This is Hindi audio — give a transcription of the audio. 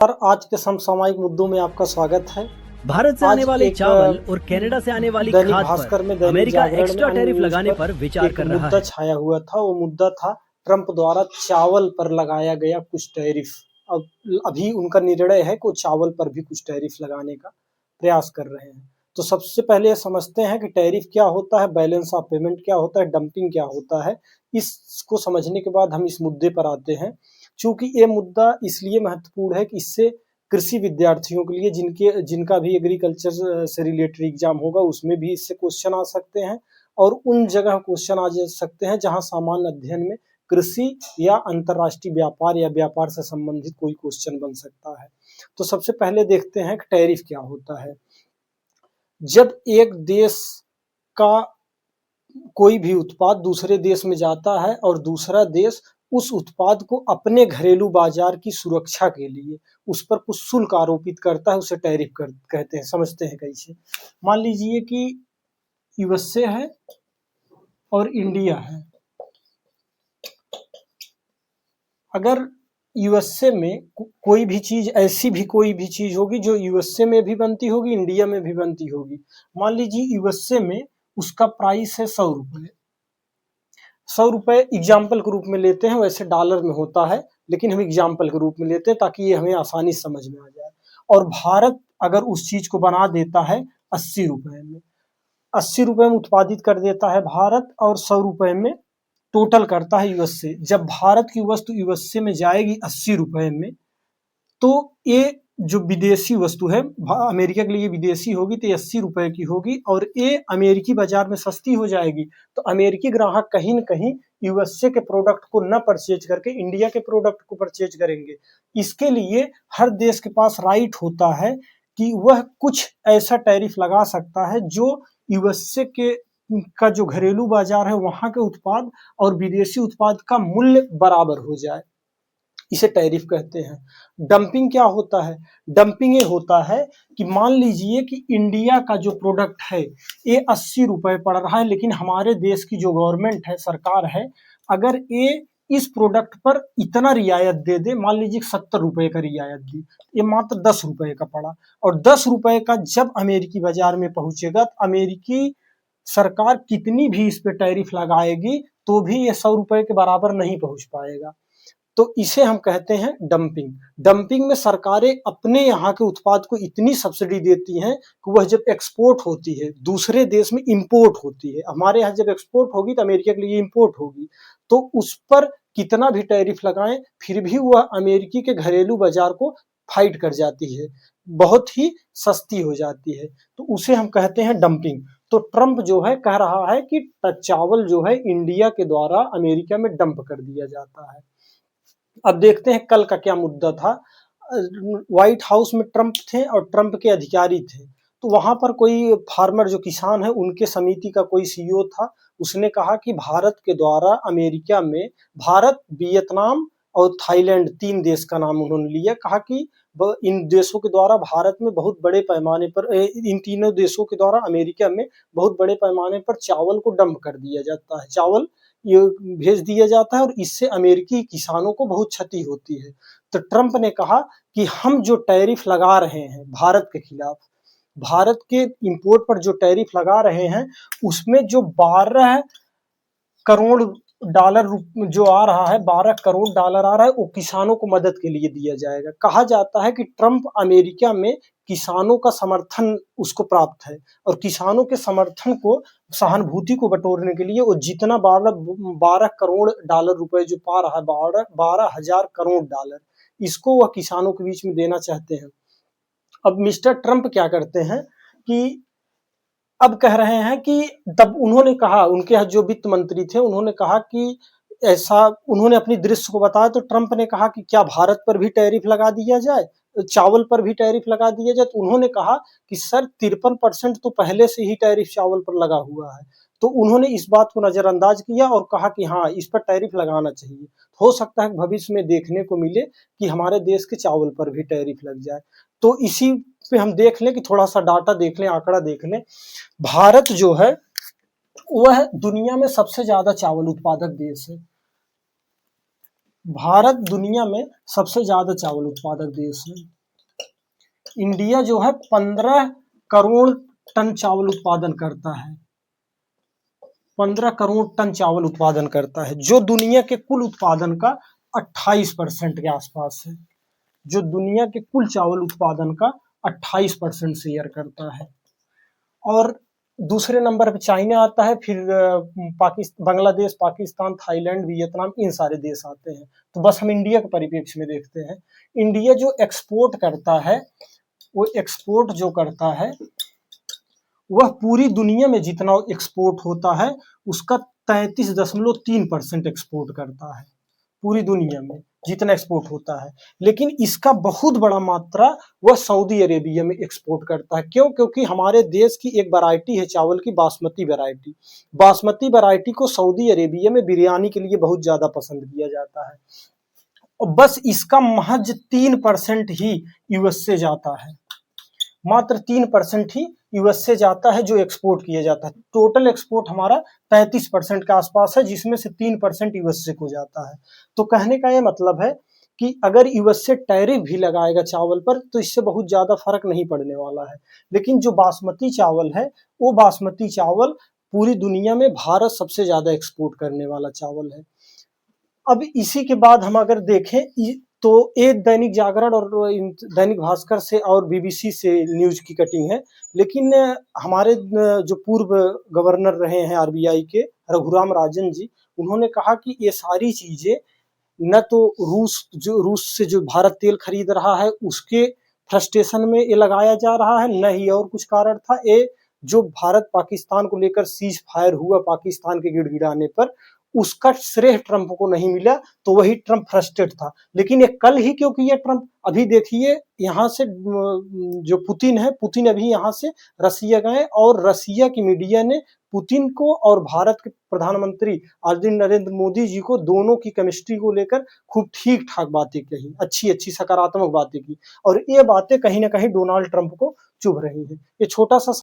और आज के समसामयिक मुद्दों में आपका स्वागत है। भारत से आने वाले चावल और कनाडा से आने वाली दैनिक खाद भास्कर में, पर दैनिक अमेरिका जागरण में, एक्स्ट्रा अन्य टैरिफ न्यूज लगाने पर विचार एक कर रहा मुद्दा है। छाया हुआ था। वो मुद्दा था ट्रंप द्वारा चावल पर लगाया गया कुछ टैरिफ। अब अभी उनका निर्णय है कि वो चावल पर भी कुछ टैरिफ लगाने का प्रयास कर रहे हैं। तो सबसे पहले ये समझते हैं कि टैरिफ क्या होता है, बैलेंस ऑफ पेमेंट क्या होता है, डंपिंग क्या होता है। इसको समझने के बाद हम इस मुद्दे पर आते हैं। चूंकि ये मुद्दा इसलिए महत्वपूर्ण है कि इससे कृषि विद्यार्थियों के लिए जिनका भी एग्रीकल्चर से रिलेटेड एग्जाम होगा उसमें भी इससे क्वेश्चन आ सकते हैं, और उन जगह क्वेश्चन आ जा सकते हैं जहां सामान्य अध्ययन में कृषि या अंतर्राष्ट्रीय व्यापार या व्यापार से संबंधित कोई क्वेश्चन बन सकता है। तो सबसे पहले देखते हैं कि टैरिफ क्या होता है। जब एक देश का कोई भी उत्पाद दूसरे देश में जाता है और दूसरा देश उस उत्पाद को अपने घरेलू बाजार की सुरक्षा के लिए उस पर कुछ शुल्क आरोपित करता है, उसे टैरिफ कहते हैं। समझते हैं कैसे। मान लीजिए कि यूएसए है और इंडिया है। अगर यूएसए में कोई भी चीज, ऐसी भी कोई भी चीज होगी जो यूएसए में भी बनती होगी, इंडिया में भी बनती होगी। मान लीजिए यूएसए में उसका प्राइस है 100 रुपए। 100 रुपए एग्जाम्पल के रूप में लेते हैं, वैसे डॉलर में होता है लेकिन हम एग्जाम्पल के रूप में लेते हैं ताकि ये हमें आसानी से समझ में आ जाए। और भारत अगर उस चीज को बना देता है 80 रुपए में, 80 रुपए में उत्पादित कर देता है भारत, और 100 रुपए में टोटल करता है यूएसए। जब भारत की वस्तु यूएसए में जाएगी 80 रुपए में, तो ये जो विदेशी वस्तु है अमेरिका के लिए विदेशी होगी, तो 80 रुपए की होगी और ये अमेरिकी बाजार में सस्ती हो जाएगी। तो अमेरिकी ग्राहक कहीं न कहीं यूएसए के प्रोडक्ट को न परचेज करके इंडिया के प्रोडक्ट को परचेज करेंगे। इसके लिए हर देश के पास राइट होता है कि वह कुछ ऐसा टैरिफ लगा सकता है जो यूएसए का जो घरेलू बाजार है वहां के उत्पाद और विदेशी उत्पाद का मूल्य बराबर हो जाए। इसे टैरिफ कहते हैं। डंपिंग क्या होता है? डंपिंग ये होता है कि मान लीजिए कि इंडिया का जो प्रोडक्ट है ये 80 रुपए पड़ रहा है, लेकिन हमारे देश की जो गवर्नमेंट है, सरकार है, अगर ये इस प्रोडक्ट पर इतना रियायत दे दे, मान लीजिए 70 रुपए का रियायत दी, ये मात्र 10 रुपए का पड़ा, और 10 रुपए का जब अमेरिकी बाजार में पहुंचेगा तो अमेरिकी सरकार कितनी भी इस पे टैरिफ लगाएगी तो भी ये 100 रुपए के बराबर नहीं पहुंच पाएगा। तो इसे हम कहते हैं डंपिंग। डंपिंग में सरकारें अपने यहाँ के उत्पाद को इतनी सब्सिडी देती हैं कि वह जब एक्सपोर्ट होती है दूसरे देश में इंपोर्ट होती है। हमारे यहाँ जब एक्सपोर्ट होगी तो अमेरिका के लिए इंपोर्ट होगी, तो उस पर कितना भी टैरिफ लगाएं फिर भी वह अमेरिकी के घरेलू बाजार को फाइट कर जाती है, बहुत ही सस्ती हो जाती है। तो उसे हम कहते हैं डंपिंग। तो ट्रंप जो है कह रहा है कि चावल जो है इंडिया के द्वारा अमेरिका में डंप कर दिया जाता है। अब देखते हैं कल का क्या मुद्दा था। व्हाइट हाउस में ट्रंप थे और ट्रंप के अधिकारी थे। तो वहां पर कोई फार्मर जो किसान है उनके समिति का कोई सीईओ था। उसने कहा कि भारत के द्वारा अमेरिका में, भारत, वियतनाम और थाईलैंड, 3 देश का नाम उन्होंने लिया। कहा कि इन देशों के द्वारा भारत में बहुत बड़े पैमाने पर, इन तीनों देशों के द्वारा अमेरिका में बहुत बड़े पैमाने पर चावल को डंप कर दिया जाता है, चावल ये भेज दिया जाता है और इससे अमेरिकी किसानों को बहुत क्षति होती है। तो ट्रंप ने कहा कि हम जो टैरिफ लगा रहे हैं भारत के खिलाफ, भारत के इंपोर्ट पर जो टैरिफ लगा रहे हैं उसमें जो 12 करोड़ डॉलर जो आ रहा है, 12 करोड़ डॉलर आ रहा है, वो किसानों को मदद के लिए दिया जाएगा। कहा जाता है कि ट्रंप अमेरिका में किसानों का समर्थन उसको प्राप्त है और किसानों के समर्थन को, सहानुभूति को बटोरने के लिए वो जितना 12 करोड़ डॉलर रुपए जो पा रहा है, 12,000 करोड़ डॉलर, इसको वह किसानों के बीच में देना चाहते हैं। अब मिस्टर ट्रंप क्या करते हैं कि अब कह रहे हैं कि, तब उन्होंने कहा, उनके यहाँ जो वित्त मंत्री थे उन्होंने कहा कि ऐसा, उन्होंने अपनी दृश्य को बताया तो ट्रंप ने कहा कि क्या भारत पर भी टैरिफ लगा दिया जाए, चावल पर भी टैरिफ लगा दिया जाए। तो उन्होंने कहा कि सर 53% तो पहले से ही टैरिफ चावल पर लगा हुआ है। तो उन्होंने इस बात को नजरअंदाज किया और कहा कि हाँ, इस पर टैरिफ लगाना चाहिए, हो सकता है भविष्य में देखने को मिले कि हमारे देश के चावल पर भी टैरिफ लग जाए। तो इसी पे हम देख लें कि थोड़ा सा डाटा देख लें, आंकड़ा देख लें। भारत जो है वह दुनिया में सबसे ज्यादा चावल उत्पादक देश है। भारत दुनिया में सबसे ज्यादा चावल उत्पादक देश है। इंडिया जो है 15 करोड़ टन चावल उत्पादन करता है। 15 करोड़ टन चावल उत्पादन करता है, जो दुनिया के कुल उत्पादन का 28% के आसपास है। जो दुनिया के कुल चावल उत्पादन का 28% शेयर करता है। और दूसरे नंबर पे चाइना आता है, फिर बांग्लादेश, पाकिस्तान, थाईलैंड, वियतनाम, इन सारे देश आते हैं। तो बस हम इंडिया के परिप्रेक्ष्य में देखते हैं। इंडिया जो एक्सपोर्ट करता है, वो एक्सपोर्ट जो करता है वह पूरी दुनिया में जितना एक्सपोर्ट होता है उसका 33.3% एक्सपोर्ट करता है, पूरी दुनिया में जितना एक्सपोर्ट होता है। लेकिन इसका बहुत बड़ा मात्रा वह सऊदी अरेबिया में एक्सपोर्ट करता है। क्यों? क्योंकि हमारे देश की एक वैरायटी है चावल की, बासमती वैरायटी। बासमती वैरायटी को सऊदी अरेबिया में बिरयानी के लिए बहुत ज्यादा पसंद किया जाता है। और बस इसका महज 3% ही यूएस से जाता है, मात्र 3% ही यूएस से जाता है जो एक्सपोर्ट किया जाता है। टोटल एक्सपोर्ट हमारा 35% के आसपास है, जिसमें से 3% यूएसए को जाता है। तो कहने का ये मतलब है कि अगर यूएसए टैरिफ भी लगाएगा चावल पर तो इससे बहुत ज्यादा फर्क नहीं पड़ने वाला है। लेकिन जो बासमती चावल है, वो बासमती चावल पूरी दुनिया में भारत सबसे ज्यादा एक्सपोर्ट करने वाला चावल है। अब इसी के बाद हम अगर देखें तो एक दैनिक जागरण और दैनिक भास्कर से और बीबीसी से न्यूज की कटिंग है। लेकिन हमारे जो पूर्व गवर्नर रहे हैं आरबीआई के, रघुराम राजन जी, उन्होंने कहा कि ये सारी चीजें न तो रूस से जो भारत तेल खरीद रहा है उसके फ्रस्ट्रेशन में ये लगाया जा रहा है, न ही और कुछ कारण था। ये जो भारत पाकिस्तान को लेकर सीज फायर हुआ पाकिस्तान के गिड़गिड़ाने पर, उसका श्रेय ट्रंप को नहीं मिला, तो वही ट्रंप फ्रस्ट्रेट था। लेकिन ये कल ही क्यों किया ट्रंप? अभी देखिए यहाँ से जो पुतिन है, पुतिन अभी यहाँ से रसिया गए और रसिया की मीडिया ने पुतिन को और भारत के प्रधानमंत्री आदरणीय नरेंद्र मोदी जी को, दोनों की केमिस्ट्री को लेकर खूब ठीक ठाक बातें कही, अच्छी अच्छी सकारात्मक बातें की। और ये बातें कहीं ना कहीं डोनाल्ड ट्रंप को चुभ रही हैं। ये छोटा सा